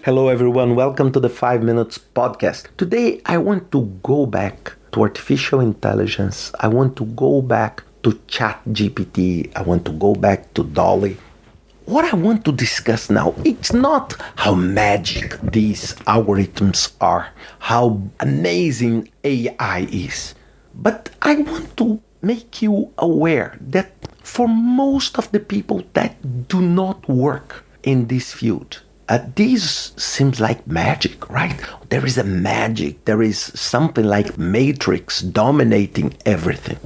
Hello, everyone. Welcome to the 5 Minutes Podcast. Today, I want to go back to artificial intelligence. I want to go back to ChatGPT. I want to go back to Dall-E. What I want to discuss now, it's not how magic these algorithms are, how amazing AI is, but I want to make you aware that for most of the people that do not work in this field, this seems like magic, right? There is a magic, there is something like Matrix dominating everything.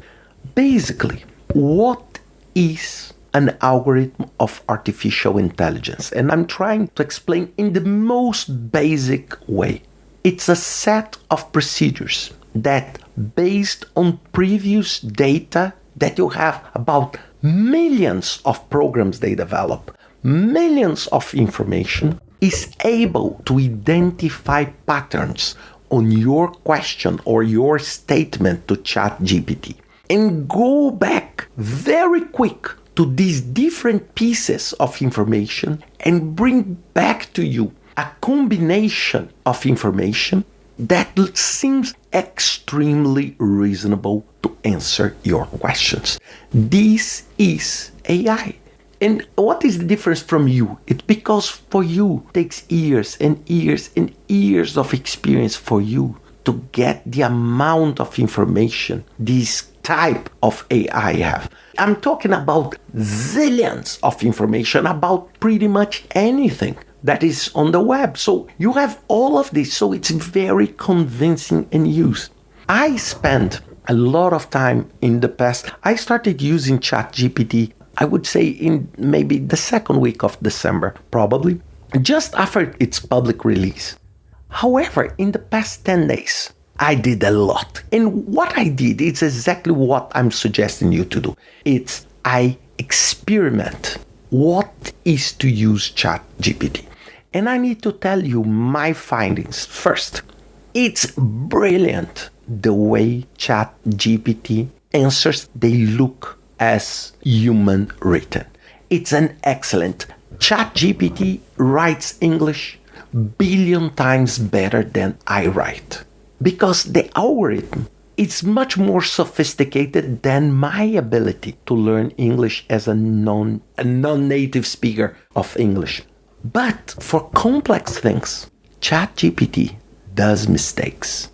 Basically, what is an algorithm of artificial intelligence? And I'm trying to explain in the most basic way. It's a set of procedures that, based on previous data that you have about millions of programs they develop, millions of information, is able to identify patterns on your question or your statement to ChatGPT and go back very quick to these different pieces of information and bring back to you a combination of information that seems extremely reasonable to answer your questions. This is AI. And what is the difference from you? It's because for you, it takes years and years and years of experience for you to get the amount of information this type of AI have. I'm talking about zillions of information about pretty much anything that is on the web. So you have all of this, so it's very convincing and used. I spent a lot of time in the past. I started using ChatGPT, I would say in maybe the second week of December, probably, just after its public release. However, in the past 10 days, I did a lot. And what I did is exactly what I'm suggesting you to do. I experiment what is to use ChatGPT. And I need to tell you my findings. First, it's brilliant the way ChatGPT answers, they look as human written. It's an excellent. ChatGPT writes English billion times better than I write, because the algorithm is much more sophisticated than my ability to learn English as a non-native speaker of English. But for complex things, ChatGPT does mistakes.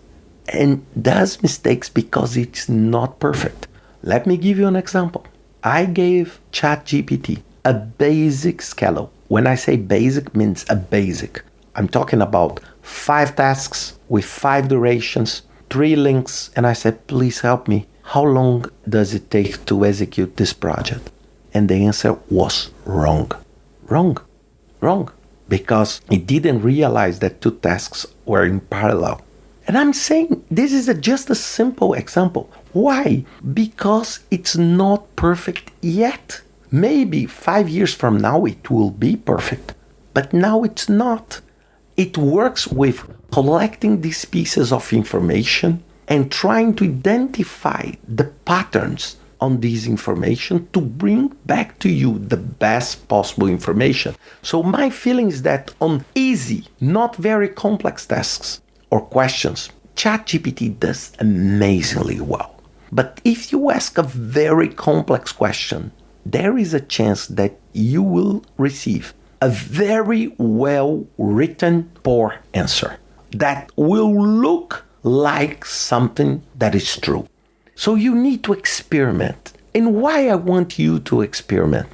And does mistakes because it's not perfect. Let me give you an example. I gave ChatGPT a basic schedule. When I say basic, means a basic. I'm talking about 5 tasks with 5 durations, 3 links, and I said, please help me. How long does it take to execute this project? And the answer was wrong. Wrong. Because it didn't realize that 2 tasks were in parallel. And I'm saying this is just a simple example. Why? Because it's not perfect yet. Maybe 5 years from now it will be perfect, but now it's not. It works with collecting these pieces of information and trying to identify the patterns on this information to bring back to you the best possible information. So my feeling is that on easy, not very complex tasks or questions, ChatGPT does amazingly well. But if you ask a very complex question, there is a chance that you will receive a very well-written poor answer that will look like something that is true. So you need to experiment. And why I want you to experiment?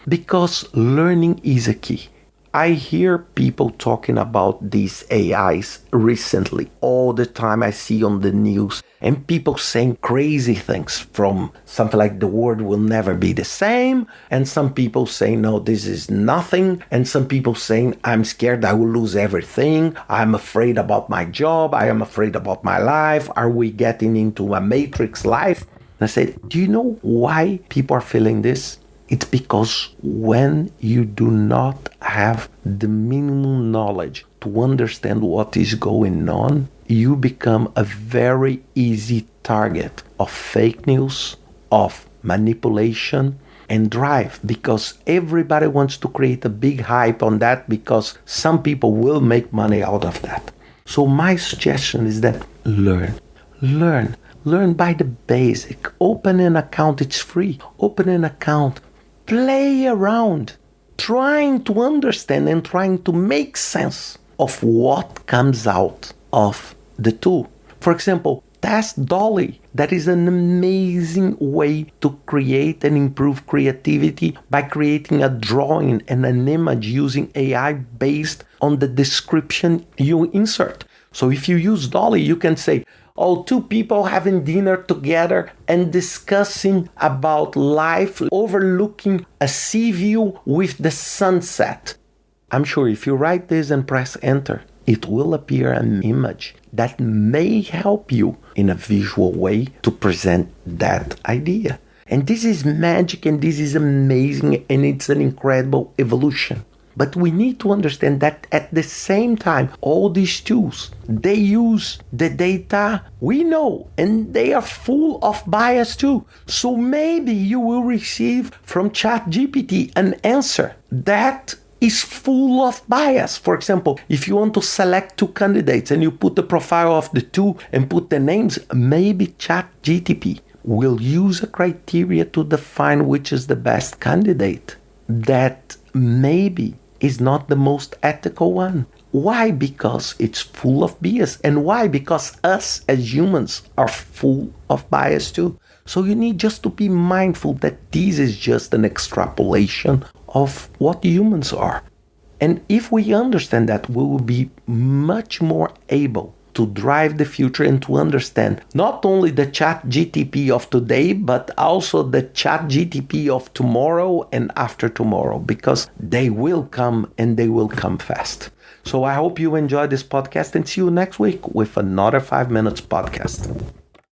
Because learning is a key. I hear people talking about these AIs recently. All the time I see on the news and people saying crazy things, from something like the world will never be the same, and some people saying, no, this is nothing, and some people saying, I'm scared I will lose everything, I'm afraid about my job, I am afraid about my life, are we getting into a matrix life? And I said, do you know why people are feeling this? It's because when you do not have the minimum knowledge to understand what is going on, you become a very easy target of fake news, of manipulation, and drive, because everybody wants to create a big hype on that, because some people will make money out of that. So my suggestion is that learn by the basic. Open an account, it's free. Open an account, play around, trying to understand and trying to make sense of what comes out of the tool. For example, test Dall-E. That is an amazing way to create and improve creativity by creating a drawing and an image using AI based on the description you insert. So if you use Dall-E, you can say, two people having dinner together and discussing about life, overlooking a sea view with the sunset. I'm sure if you write this and press enter, it will appear an image that may help you in a visual way to present that idea. And this is magic, and this is amazing, and it's an incredible evolution. But we need to understand that at the same time, all these tools, they use the data we know, and they are full of bias too. So maybe you will receive from ChatGPT an answer that is full of bias. For example, if you want to select two candidates and you put the profile of the two and put the names, maybe ChatGPT will use a criteria to define which is the best candidate. That maybe is not the most ethical one. Why? Because it's full of bias. And why? Because us as humans are full of bias too. So you need just to be mindful that this is just an extrapolation of what humans are. And if we understand that, we will be much more able to drive the future and to understand not only the ChatGPT of today, but also the ChatGPT of tomorrow and after tomorrow, because they will come and they will come fast. So I hope you enjoyed this podcast, and see you next week with another 5 Minutes podcast.